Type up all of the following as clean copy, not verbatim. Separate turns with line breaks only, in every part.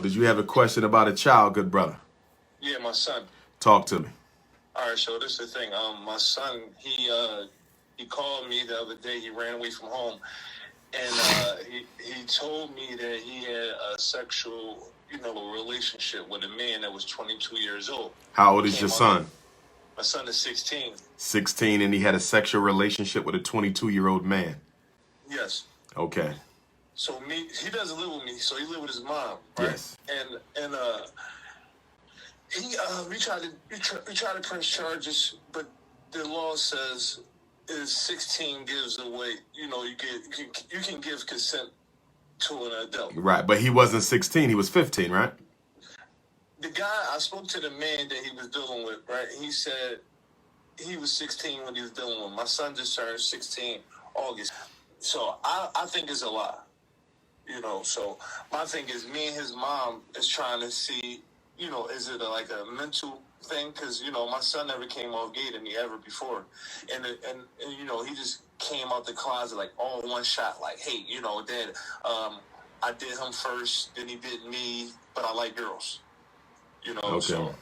Did you have a question about a child, good brother?
Yeah, my son.
Talk to me.
All right, so this is the thing. My son, he called me the other day. He ran away from home, and he told me that he had a sexual, relationship with a man that was 22 years old.
How old is your son?
My son is 16.
16, and he had a sexual relationship with a 22-year-old man.
Yes.
Okay.
So he doesn't live with me. So he lived with his mom, right?
Yes.
And we tried to press charges, but the law says is 16 gives away. You can give consent to an adult.
Right, but he wasn't 16. He was 15, right?
The guy, I spoke to the man that he was dealing with, right? He said he was 16 when he was dealing with. My son just turned 16 August. So I think it's a lie. So my thing is, me and his mom is trying to see, is it like a mental thing? Because, my son never came off gay to me ever before. And he just came out the closet like all one shot, like, hey, Dad, I did him first, then he did me, but I like girls.
Okay.
So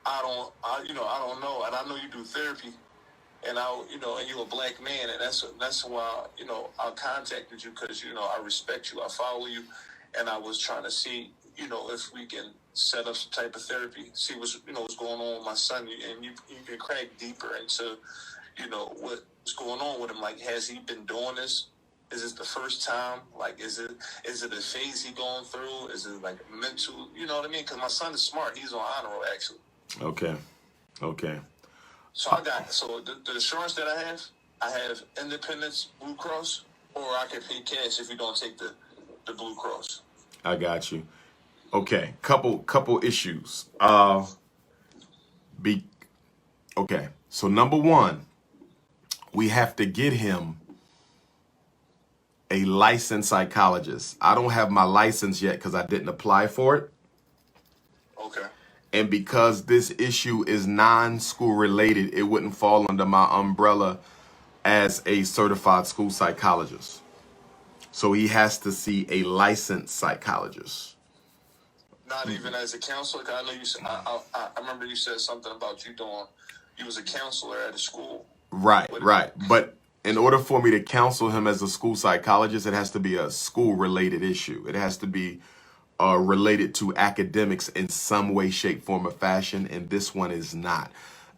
I don't know. And I know you do therapy. And and you're a black man, and that's why I contacted you, because I respect you, I follow you, and I was trying to see if we can set up some type of therapy, see what's going on with my son, and you can crack deeper into what's going on with him. Like, has he been doing this? Is this the first time? Like, is it a phase he going through? Is it like mental? You know what I mean? Because my son is smart. He's on honor roll, actually.
Okay.
So the insurance that I have Independence Blue Cross, or I can pay cash if you don't take the Blue Cross.
I got you. Okay, couple issues. Okay. So number one, we have to get him a licensed psychologist. I don't have my license yet because I didn't apply for it.
Okay.
And because this issue is non-school related, it wouldn't fall under my umbrella as a certified school psychologist. So he has to see a licensed psychologist.
Not even as a counselor? 'Cause I know you said, I remember you said something about you was a counselor at a school.
Right. But in order for me to counsel him as a school psychologist, it has to be a school related issue. It has to be related to academics in some way, shape, form, or fashion, and this one is not.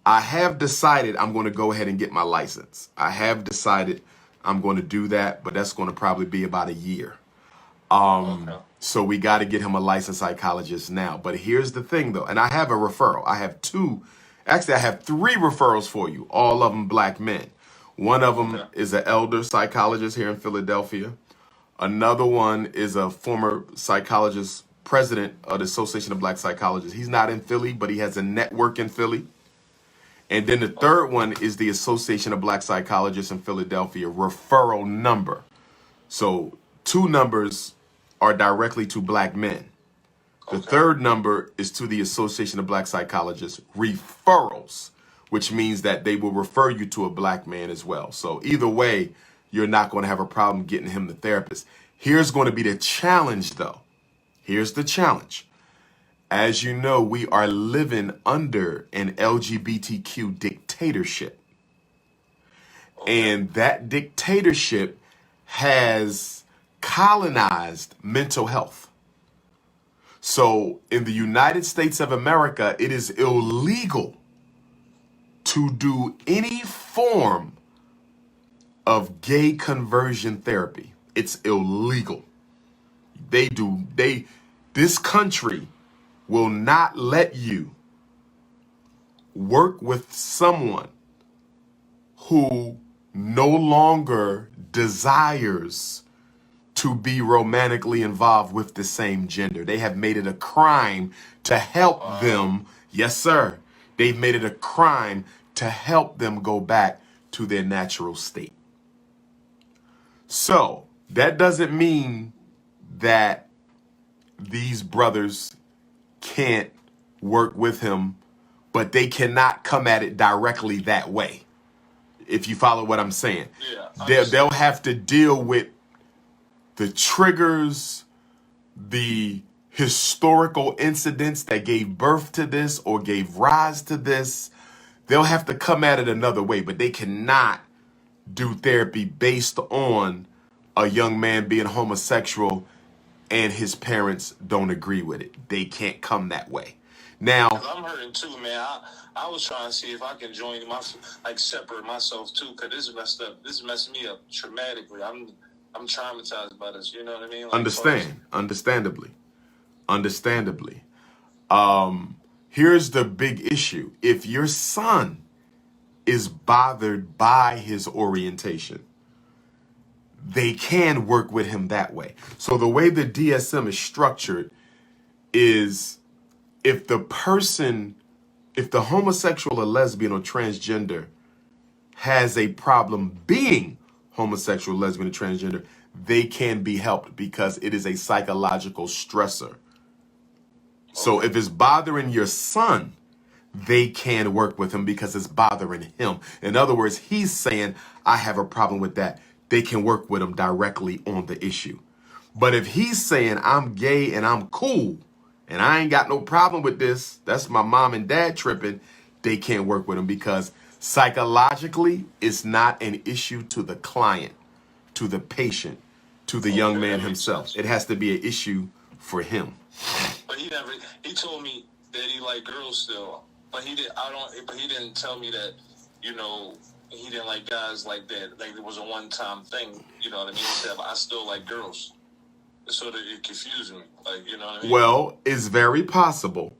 I have decided I'm going to go ahead and get my license. I have decided I'm going to do that, but that's going to probably be about a year.
Okay.
So we got to get him a licensed psychologist now. But here's the thing, though, and I have a referral. I have three referrals for you, all of them black men. One of them is an elder psychologist here in Philadelphia. Another one is a former psychologist, president of the Association of Black Psychologists. He's not in Philly, but he has a network in Philly. And then the third one is the Association of Black Psychologists in Philadelphia referral number. So 2 numbers are directly to black men. The third number is to the Association of Black Psychologists referrals, which means that they will refer you to a black man as well. So either way, you're not going to have a problem getting him the therapist. Here's going to be the challenge, though. Here's the challenge. As you know, we are living under an LGBTQ dictatorship. And that dictatorship has colonized mental health. So in the United States of America, it is illegal to do any form of gay conversion therapy. It's illegal. This country will not let you work with someone who no longer desires to be romantically involved with the same gender. They have made it a crime to help them. Yes, sir. They've made it a crime to help them go back to their natural state. So that doesn't mean that these brothers can't work with him, but they cannot come at it directly that way. If you follow what I'm saying, they'll have to deal with the triggers, the historical incidents that gave birth to this or gave rise to this. They'll have to come at it another way, but they cannot do therapy based on a young man being homosexual and his parents don't agree with it. They can't come that way. Now,
I'm hurting too, man. I was trying to see if I can join separate myself too, because this is messed up. This is messing me up traumatically. I'm traumatized by this. You know what I mean?
Understandably. Here's the big issue. If your son is bothered by his orientation, they can work with him that way. So the way the DSM is structured is if the homosexual or lesbian or transgender has a problem being homosexual, lesbian, or transgender, they can be helped because it is a psychological stressor. So if it's bothering your son, they can work with him because it's bothering him. In other words, he's saying, I have a problem with that. They can work with him directly on the issue. But if he's saying, I'm gay and I'm cool and I ain't got no problem with this, that's my mom and dad tripping, they can't work with him because psychologically, it's not an issue to the client, to the patient, to the young man himself. It has to be an issue for him.
But he told me that he liked girls still. But he didn't tell me that, you know, he didn't like guys like that. Like it was a one-time thing. You know what I mean? He said, I still like girls. So that it confused me. Like, you know what I mean?
Well, it's very possible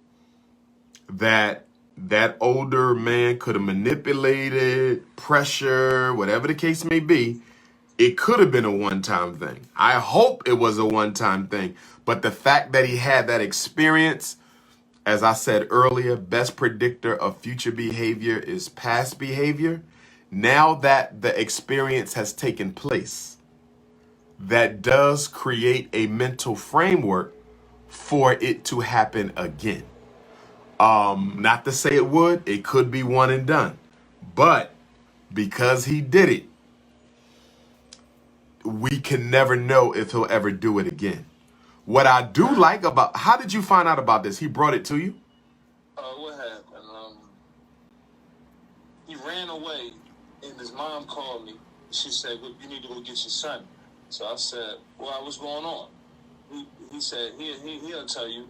that that older man could have manipulated, pressure, whatever the case may be. It could have been a one-time thing. I hope it was a one-time thing. But the fact that he had that experience, as I said earlier, best predictor of future behavior is past behavior. Now that the experience has taken place, that does create a mental framework for it to happen again. Not to say it would, it could be one and done. But because he did it, we can never know if he'll ever do it again. What I do like about, how did you find out about this? He brought it to you?
What happened? He ran away, and his mom called me. She said, well, you need to go get your son. So I said, well, what's going on? He said, he'll tell you,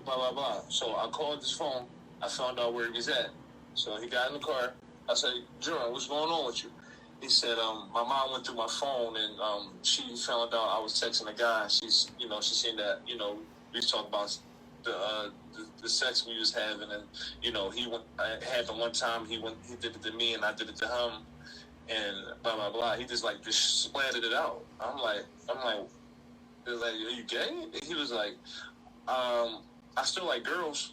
blah, blah, blah. So I called his phone. I found out where he was at. So he got in the car. I said, Jerome, what's going on with you? He said, my mom went through my phone and she found out I was texting a guy. She seen that, you know, we was talking about the sex we was having, and you know, I had the one time he did it to me and I did it to him, and blah blah blah. He just splattered it out. I'm like, are you gay? And he was like, I still like girls,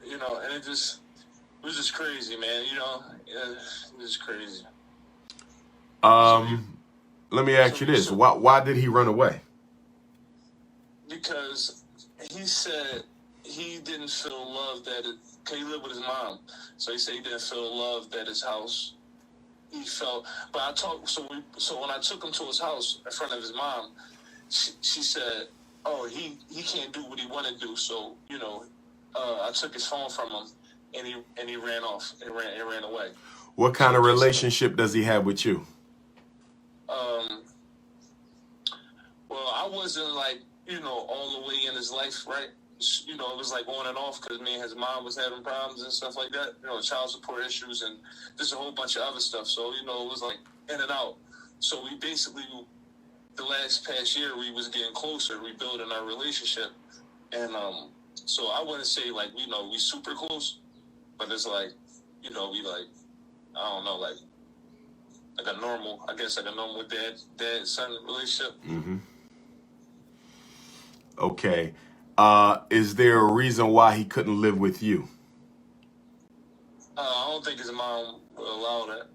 you know, and it was just crazy, man. You know, it was crazy.
Let me ask you this: why did he run away?
Because he said he didn't feel loved cause he lived with his mom. So he said he didn't feel loved at his house. He felt, but so when I took him to his house in front of his mom, she said, oh, he can't do what he wanted to do. So, you know, I took his phone from him and he ran off and ran away.
What kind of relationship does he have with you?
Well, I wasn't you know, all the way in his life, right? You know, it was on and off because me and his mom was having problems and stuff like that. You know, child support issues and just a whole bunch of other stuff. So, you know, it was in and out. So we basically, the past year, we was getting closer, rebuilding our relationship. And so I wouldn't say you know, we super close, but it's you know, we I don't know, like a normal, I guess a normal dad-son relationship.
Mm-hmm. Okay. Is there a reason why he couldn't live with you?
I don't think his mom would allow that.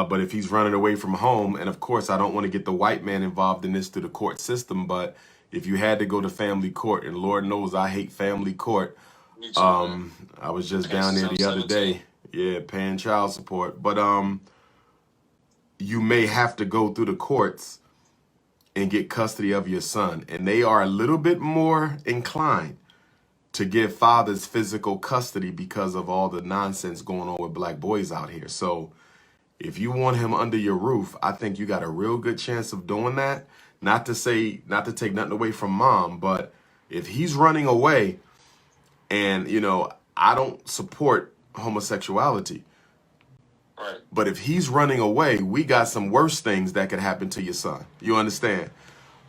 But if he's running away from home, and of course I don't want to get the white man involved in this through the court system, but if you had to go to family court, and Lord knows I hate family court.
Me too, man.
I was just down there the other day. Yeah, paying child support. But you may have to go through the courts and get custody of your son. And they are a little bit more inclined to give fathers physical custody because of all the nonsense going on with black boys out here. So if you want him under your roof, I think you got a real good chance of doing that. Not to take nothing away from mom, but if he's running away, and, you know, I don't support homosexuality,
Right.
but if he's running away, we got some worse things that could happen to your son. You understand?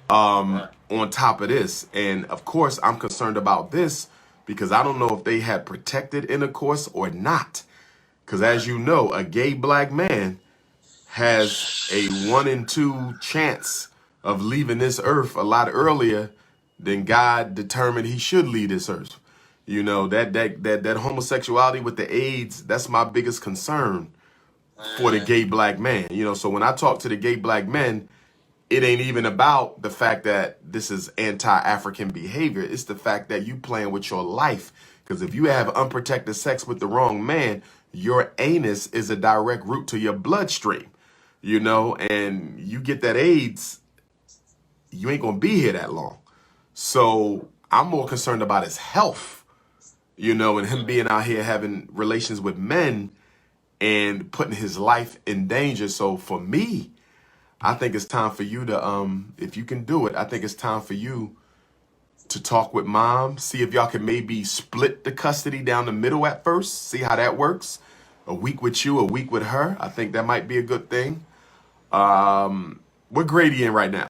Right.
On top of this, and of course, I'm concerned about this because I don't know if they had protected intercourse or not. Because as you know, a gay black man has a 1 in 2 chance of leaving this earth a lot earlier than God determined he should leave this earth. You know, that homosexuality with the AIDS, that's my biggest concern for the gay black man. You know, so when I talk to the gay black men, it ain't even about the fact that this is anti-African behavior. It's the fact that you playing with your life. Because if you have unprotected sex with the wrong man, your anus is a direct route to your bloodstream, you know, and you get that AIDS, you ain't going to be here that long. So I'm more concerned about his health, you know, and him being out here having relations with men and putting his life in danger. So for me, I think it's time for you to, if you can do it, I think it's time for you to talk with mom, see if y'all can maybe split the custody down the middle at first, see how that works. A week with you, a week with her. I think that might be a good thing. What grade he in right now?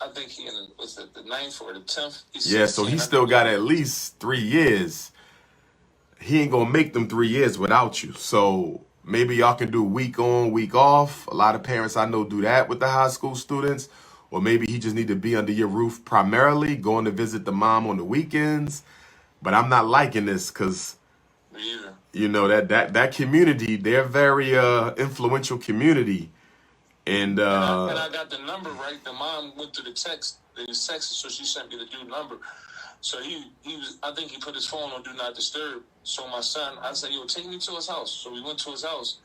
I think he in was it the 9th or the 10th?
Yeah, so he still got at least 3 years. He ain't gonna make them 3 years without you. So maybe y'all can do week on, week off. A lot of parents I know do that with the high school students. Or maybe he just need to be under your roof primarily, going to visit the mom on the weekends. But I'm not liking this because, you know, that community, they're very influential community. And
I got the number right. The mom went through the text. They was texting, so she sent me the dude number. So he was, I think he put his phone on Do Not Disturb. So my son, I said, yo, take me to his house. So we went to his house.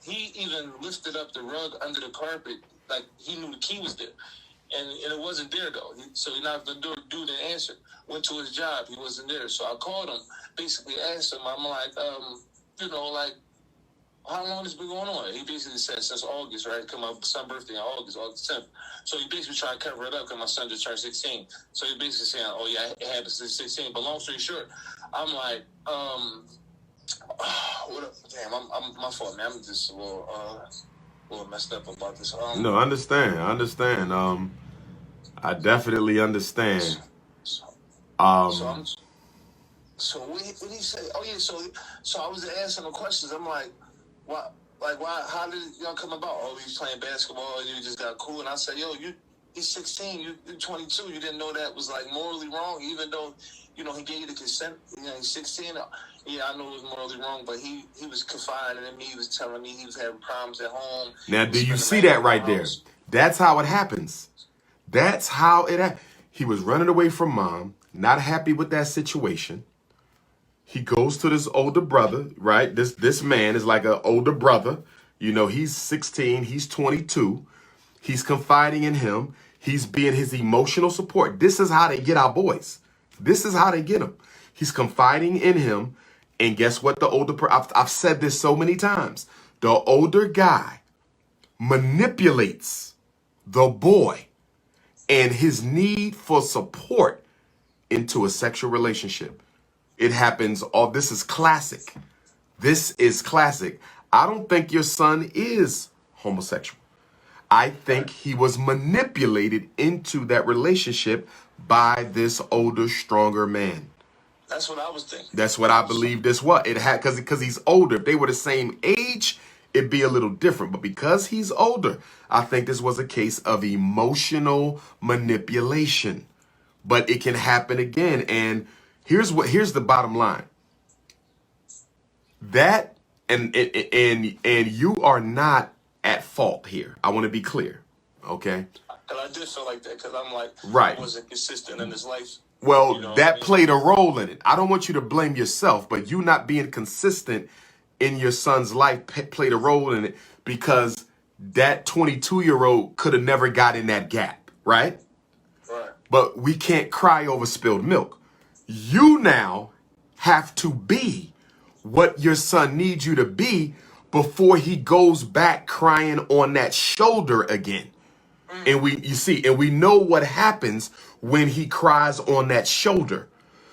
He even lifted up the rug under the carpet, like he knew the key was there. And it wasn't there, though. So he knocked the door, dude didn't answer. Went to his job, he wasn't there. So I called him, basically asked him, I'm like, you know, like, how long has been going on? He basically said since August, right? Because my son's birthday in August 10th. So he basically tried to cover it up because my son just turned 16. So he basically saying, oh, yeah, it happened since 16. But long story short, I'm like, what up? Damn, I'm my fault, man. I'm just a little messed up about this.
No, I understand. I definitely understand.
So what did he say? Oh yeah, so I was asking him questions. I'm like, why? How did y'all come about? Oh, he was playing basketball and you just got cool. And I said, yo, he's 16, you're 22. You didn't know that was like morally wrong, even though, you know, he gave you the consent. You know, he's 16. Yeah, I know it was morally wrong, but he was confiding in me. He was telling me he was having problems at home.
Now, do you see that right there? That's how it happens. That's how it. He was running away from mom, not happy with that situation. He goes to this older brother, right? This man is like an older brother. You know, he's 16, he's 22. He's confiding in him. He's being his emotional support. This is how they get our boys. This is how they get them. He's confiding in him. And guess what? I've said this so many times. The older guy manipulates the boy and his need for support into a sexual relationship. It happens. This is classic. This is classic. I don't think your son is homosexual. I think he was manipulated into that relationship by this older, stronger man.
That's what I was thinking.
That's what I believe this was. It had because he's older. If they were the same age, it'd be a little different. But because he's older, I think this was a case of emotional manipulation. But it can happen again. And here's the bottom line. That and you are not at fault here. I want to be clear. Okay.
Because I did feel like that because I'm like,
right.
I wasn't consistent in his life.
Well,
you know
that played a role in it. I don't want you to blame yourself, but you not being consistent in your son's life played a role in it because that 22-year-old could have never got in that gap, right?
Right.
But we can't cry over spilled milk. You now have to be what your son needs you to be before he goes back crying on that shoulder again. And we know what happens when he cries on that shoulder.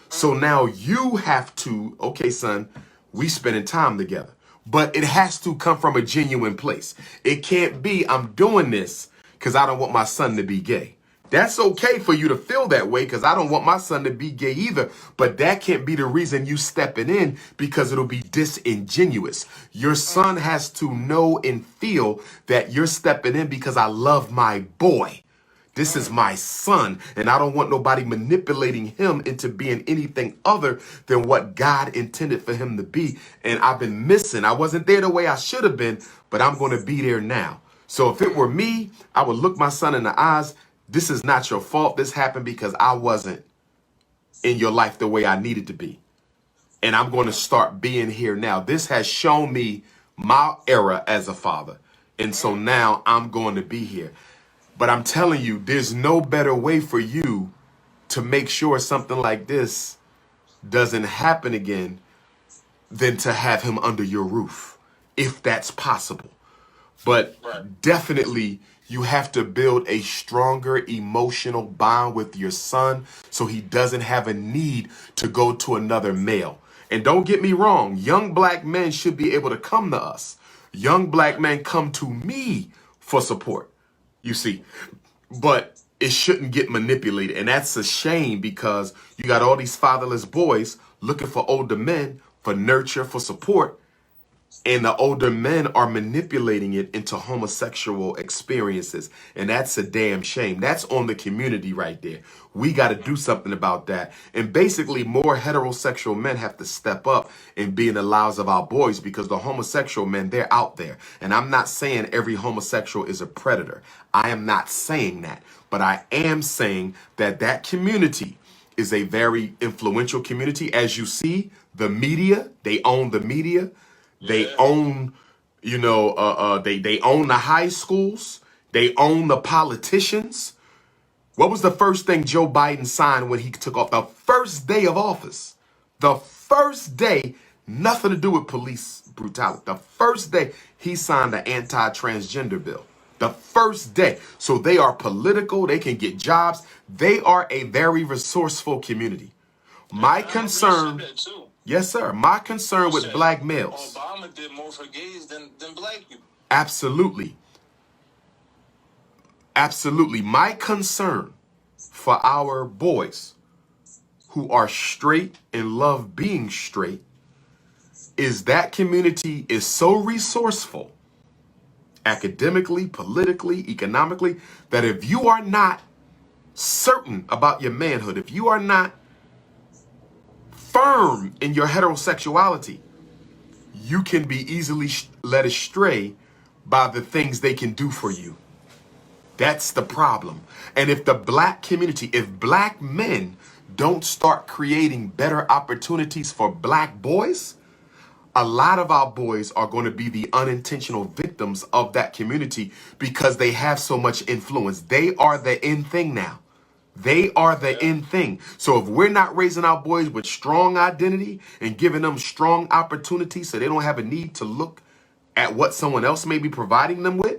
So now you have to, okay, son, we spending time together. But it has to come from a genuine place. It can't be, I'm doing this because I don't want my son to be gay. That's okay for you to feel that way because I don't want my son to be gay either. But that can't be the reason you stepping in because it'll be disingenuous. Your son has to know and feel that you're stepping in because I love my boy. This is my son, and I don't want nobody manipulating him into being anything other than what God intended for him to be. And I've been missing. I wasn't there the way I should have been, but I'm going to be there now. So if it were me, I would look my son in the eyes. This is not your fault. This happened because I wasn't in your life the way I needed to be. And I'm going to start being here now. This has shown me my era as a father. And so now I'm going to be here. But I'm telling you, there's no better way for you to make sure something like this doesn't happen again than to have him under your roof, if that's possible. But definitely, you have to build a stronger emotional bond with your son so he doesn't have a need to go to another male. And don't get me wrong, young black men should be able to come to us. Young black men come to me for support. You see, but it shouldn't get manipulated. And that's a shame because you got all these fatherless boys looking for older men for nurture, for support. And the older men are manipulating it into homosexual experiences. And that's a damn shame. That's on the community right there. We got to do something about that. And basically, more heterosexual men have to step up and be in the lives of our boys because the homosexual men, they're out there. And I'm not saying every homosexual is a predator. I am not saying that. But I am saying that that community is a very influential community. As you see, the media, they own the media. They own, they own the high schools. They own the politicians. What was the first thing Joe Biden signed when he took off? The first day of office. The first day, nothing to do with police brutality. The first day he signed the anti-transgender bill. The first day. So they are political. They can get jobs. They are a very resourceful community. My concern... Yes, sir. My concern with black males.
Obama did more for gays than black people.
Absolutely. Absolutely. My concern for our boys who are straight and love being straight is that community is so resourceful, academically, politically, economically, that if you are not certain about your manhood, if you are not firm in your heterosexuality, you can be easily led astray by the things they can do for you. That's the problem. And if the black community, if black men don't start creating better opportunities for black boys, a lot of our boys are going to be the unintentional victims of that community because they have so much influence. They are the in thing now. They are the in thing. So if we're not raising our boys with strong identity and giving them strong opportunities so they don't have a need to look at what someone else may be providing them with,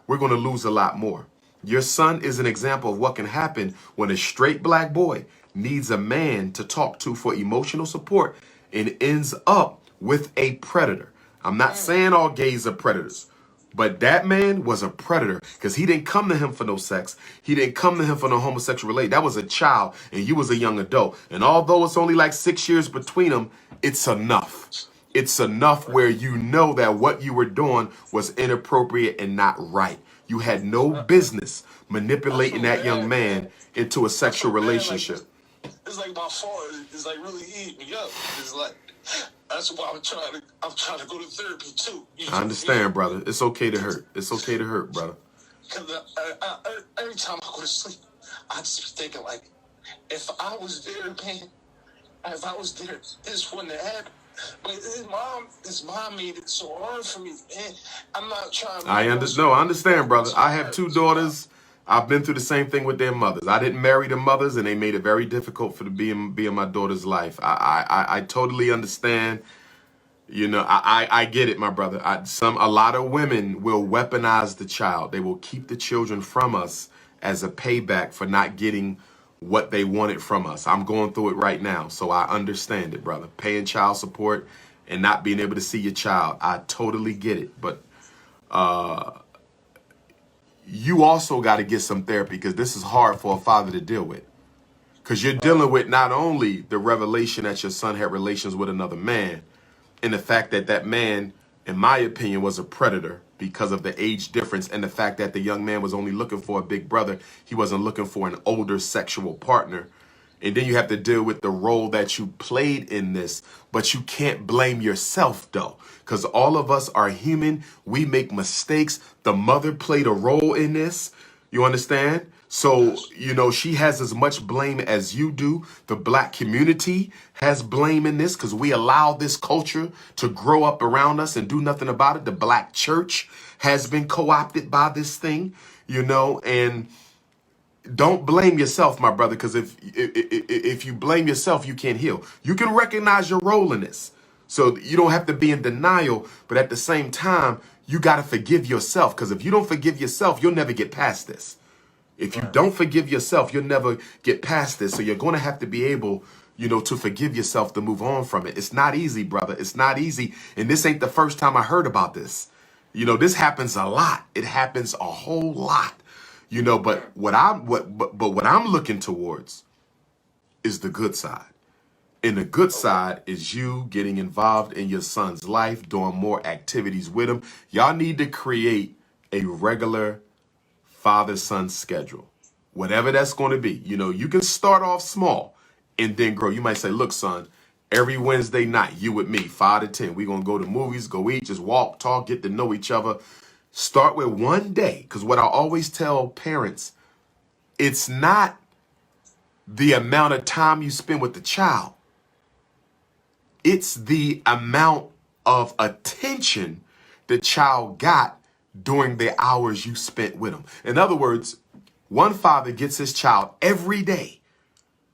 we're going to lose a lot more. Your son is an example of what can happen when a straight black boy needs a man to talk to for emotional support and ends up with a predator. I'm not saying all gays are predators. But that man was a predator because he didn't come to him for no sex. He didn't come to him for no homosexual relate. That was a child and you was a young adult. And although it's only like 6 years between them, it's enough. It's enough where you know that what you were doing was inappropriate and not right. You had no business manipulating that young man into a sexual relationship.
It's like my fault. It's like really eating me up. It's like... That's why I'm trying to go to therapy too.
I understand, brother. It's okay to hurt. It's okay to hurt, brother.
Because every time I go to sleep, I just be thinking like, if I was there, man, if I was there, this wouldn't have happened. But his mom made it so hard for me. And I'm not trying to...
I understand, brother. I have two daughters. I've been through the same thing with their mothers. I didn't marry the mothers, and they made it very difficult for to be in my daughter's life. I totally understand. You know, I get it, my brother. A lot of women will weaponize the child. They will keep the children from us as a payback for not getting what they wanted from us. I'm going through it right now, so I understand it, brother. Paying child support and not being able to see your child. I totally get it, but you also got to get some therapy, because this is hard for a father to deal with. Because you're dealing with not only the revelation that your son had relations with another man, and the fact that that man, in my opinion, was a predator because of the age difference, and the fact that the young man was only looking for a big brother. He wasn't looking for an older sexual partner. And then you have to deal with the role that you played in this. But you can't blame yourself, though, because all of us are human. We make mistakes. The mother played a role in this. You understand? So, you know, she has as much blame as you do. The black community has blame in this, because we allow this culture to grow up around us and do nothing about it. The black church has been co-opted by this thing, you know, and don't blame yourself, my brother, because if you blame yourself, you can't heal. You can recognize your role in this, so you don't have to be in denial. But at the same time, you got to forgive yourself, because if you don't forgive yourself, you'll never get past this. If you don't forgive yourself, you'll never get past this. So you're going to have to be able, you know, to forgive yourself to move on from it. It's not easy, brother. It's not easy. And this ain't the first time I heard about this. You know, this happens a lot. It happens a whole lot. You know, but what I'm looking towards is the good side. And the good side is you getting involved in your son's life, doing more activities with him. Y'all need to create a regular father-son schedule, whatever that's going to be. You know, you can start off small and then grow. You might say, look, son, every Wednesday night, you with me, 5 to 10. We're going to go to movies, go eat, just walk, talk, get to know each other. Start with one day, because what I always tell parents, it's not the amount of time you spend with the child. It's the amount of attention the child got during the hours you spent with them. In other words, one father gets his child every day,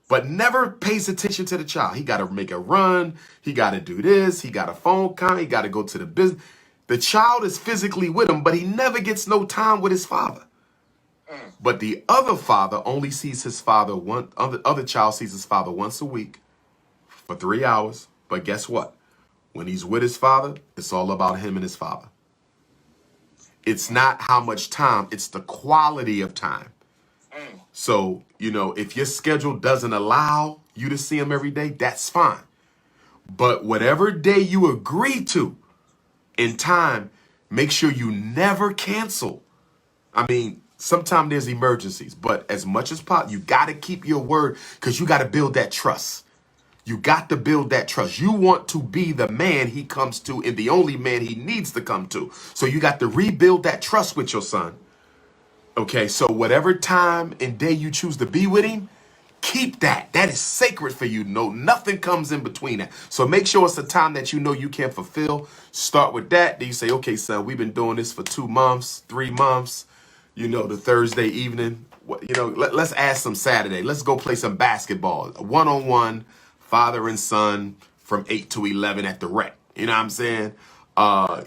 but never pays attention to the child. He got to make a run. He got to do this. He got a phone call. He got to go to the business. The child is physically with him, but he never gets no time with his father. But the other father only sees his father other child sees his father once a week for 3 hours. But guess what? When he's with his father, it's all about him and his father. It's not how much time, it's the quality of time. So, you know, if your schedule doesn't allow you to see him every day, that's fine. But whatever day you agree to in time, make sure you never cancel. I mean, sometimes there's emergencies, but as much as possible, you got to keep your word, because you got to build that trust. You got to build that trust. You want to be the man he comes to and the only man he needs to come to. So you got to rebuild that trust with your son. Okay, so whatever time and day you choose to be with him, keep that. That is sacred for you. No, nothing comes in between that. So make sure it's a time that you know you can fulfill. Start with that. Then you say, okay, son, we've been doing this for 2 months, 3 months. You know, the Thursday evening, you know, let's add some Saturday. Let's go play some basketball. One-on-one, father and son from 8 to 11 at the rec. You know what I'm saying?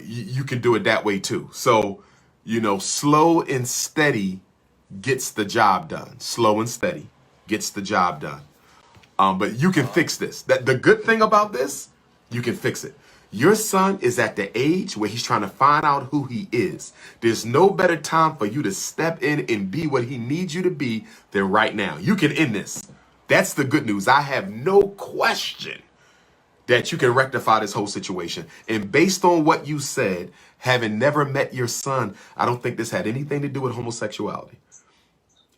You can do it that way too. So, you know, slow and steady gets the job done. Slow and steady gets the job done. But you can fix this. The good thing about this, you can fix it. Your son is at the age where he's trying to find out who he is. There's no better time for you to step in and be what he needs you to be than right now. You can end this. That's the good news. I have no question that you can rectify this whole situation. And based on what you said, having never met your son, I don't think this had anything to do with homosexuality.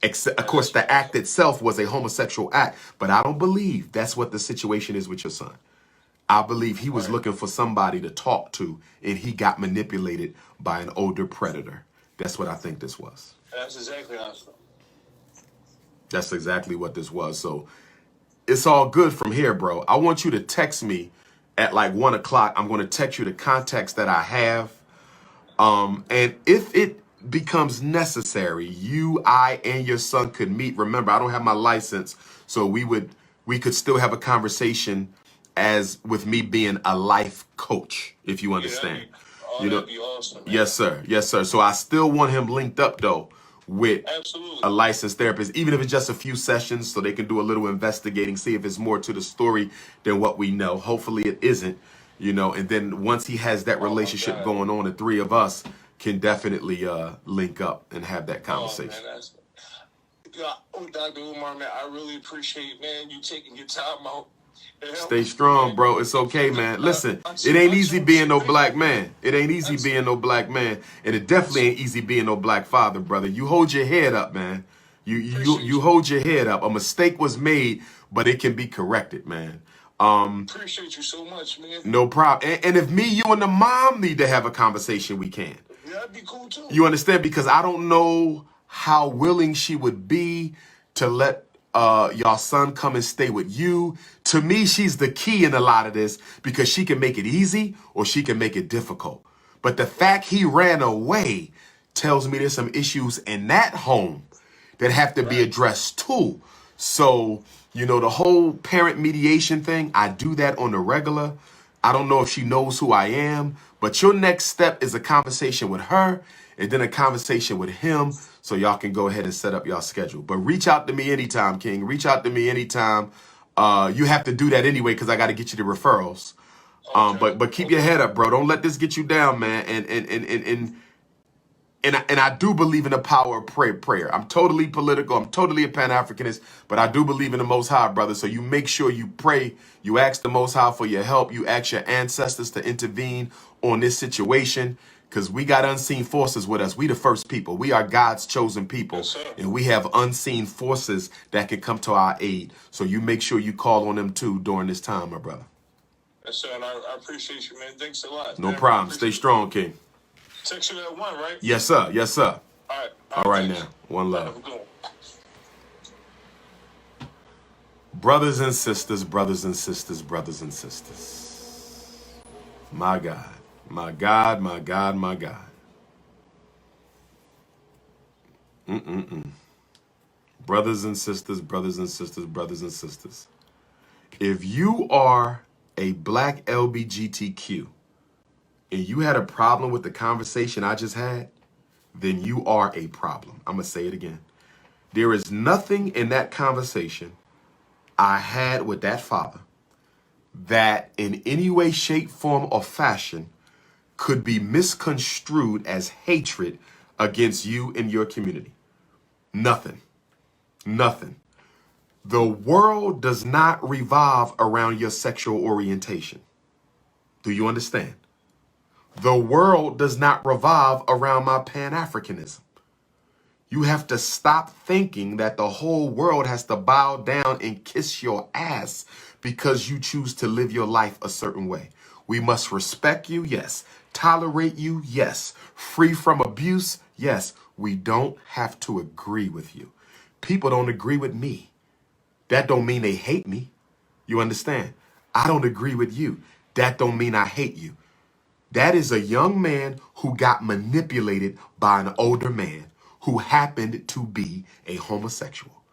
Except, of course, the act itself was a homosexual act, but I don't believe that's what the situation is with your son. I believe he was looking for somebody to talk to, and he got manipulated by an older predator. That's what I think this was.
That's exactly how I feel.
That's exactly what this was. So it's all good from here, bro. I want you to text me at like 1 o'clock. I'm going to text you the contacts that I have. And if it becomes necessary, you, I, and your son could meet. Remember, I don't have my license, so we could still have a conversation as with me being a life coach, if you understand.
That'd be awesome, man.
Yes, sir. Yes, sir. So I still want him linked up though with a licensed therapist, even if it's just a few sessions, so they can do a little investigating, see if it's more to the story than what we know. Hopefully it isn't, and then once he has that relationship going on, the three of us can definitely link up and have that conversation.
Dr. Umar, man, I really appreciate, man, you taking your time out.
Stay strong, bro. It's okay, man. Listen, it ain't easy being no black man. It ain't easy being no black man. And it definitely ain't easy being no black father, brother. You hold your head up, man. You hold your head up. A mistake was made, but it can be corrected, man.
Appreciate you so much, man.
No problem. And if me, you, and the mom need to have a conversation, we can.
Yeah, that'd be cool, too.
You understand? Because I don't know how willing she would be to let y'all son come and stay with you. To me, she's the key in a lot of this because she can make it easy or she can make it difficult. But the fact he ran away tells me there's some issues in that home that have to be addressed too. So, the whole parent mediation thing, I do that on the regular. I don't know if she knows who I am, but your next step is a conversation with her and then a conversation with him, so y'all can go ahead and set up y'all schedule. But reach out to me anytime, King. Reach out to me anytime. You have to do that anyway because I got to get you the referrals. But keep your head up, bro. Don't let this get you down, man. And I do believe in the power of prayer. I'm totally political. I'm totally a Pan-Africanist, but I do believe in the Most High, brother. So you make sure you pray. You ask the Most High for your help. You ask your ancestors to intervene on this situation because we got unseen forces with us. We the first people. We are God's chosen people.
Yes,
and we have unseen forces that can come to our aid. So you make sure you call on them too during this time, my brother.
Yes, sir. And I appreciate you, man. Thanks a lot.
No problem. Stay strong, King.
Text you at 1, right?
Yes, sir. Yes, sir.
All right
now. One love. Brothers and sisters, brothers and sisters, brothers and sisters. My God, my God, my God, my God. Brothers and sisters, brothers and sisters, brothers and sisters. If you are a black LGBTQ and you had a problem with the conversation I just had, then you are a problem. I'm going to say it again. There is nothing in that conversation I had with that father that in any way, shape, form, or fashion could be misconstrued as hatred against you and your community. Nothing. Nothing. The world does not revolve around your sexual orientation. Do you understand? The world does not revolve around my Pan-Africanism. You have to stop thinking that the whole world has to bow down and kiss your ass because you choose to live your life a certain way. We must respect you, yes. Tolerate you, yes. Free from abuse, yes. We don't have to agree with you. People don't agree with me. That don't mean they hate me. You understand? I don't agree with you. That don't mean I hate you. That is a young man who got manipulated by an older man who happened to be a homosexual.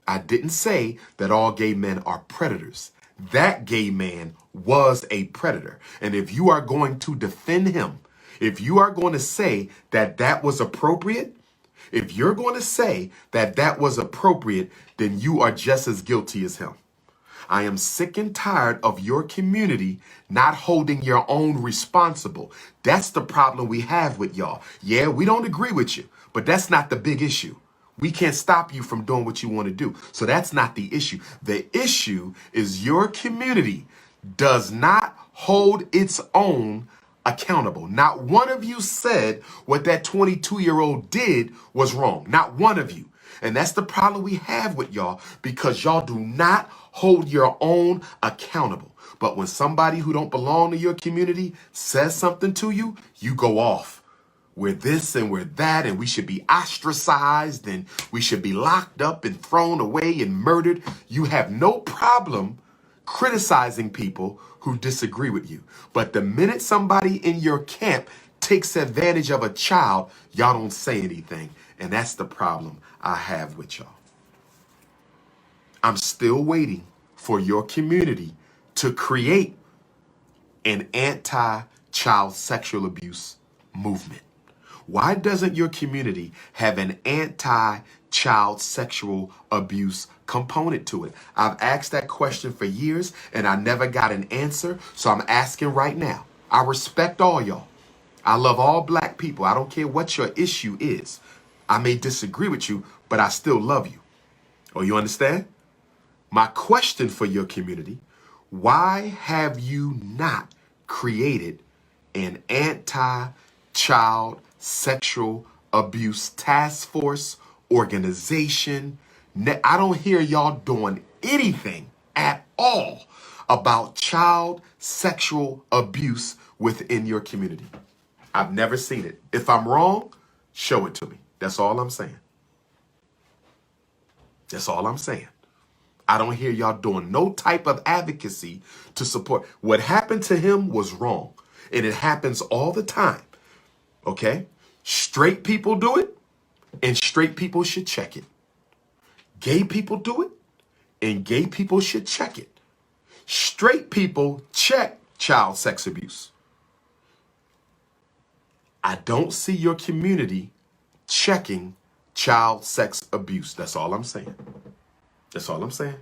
I didn't say that all gay men are predators. That gay man was a predator. And if you are going to defend him, if you are going to say that that was appropriate, if you're going to say that that was appropriate, then you are just as guilty as him. I am sick and tired of your community not holding your own responsible. That's the problem we have with y'all. Yeah, we don't agree with you, but that's not the big issue. We can't stop you from doing what you want to do. So that's not the issue. The issue is your community does not hold its own accountable. Not one of you said what that 22-year-old did was wrong. Not one of you. And that's the problem we have with y'all, because y'all do not hold your own accountable. But when somebody who don't belong to your community says something to you, you go off. We're this and we're that, and we should be ostracized, and we should be locked up and thrown away and murdered. You have no problem criticizing people who disagree with you. But the minute somebody in your camp takes advantage of a child, y'all don't say anything. And that's the problem I have with y'all. I'm still waiting for your community to create an anti-child sexual abuse movement. Why doesn't your community have an anti-child sexual abuse component to it? I've asked that question for years and I never got an answer, so I'm asking right now. I respect all y'all. I love all black people. I don't care what your issue is. I may disagree with you, but I still love you. Oh, you understand? My question for your community, why have you not created an anti-child sexual abuse task force, organization? I don't hear y'all doing anything at all about child sexual abuse within your community. I've never seen it. If I'm wrong, show it to me. That's all I'm saying. That's all I'm saying. I don't hear y'all doing no type of advocacy to support. What happened to him was wrong. And it happens all the time. Okay? Straight people do it, and straight people should check it. Gay people do it, and gay people should check it. Straight people check child sex abuse. I don't see your community checking child sex abuse. That's all I'm saying. That's all I'm saying.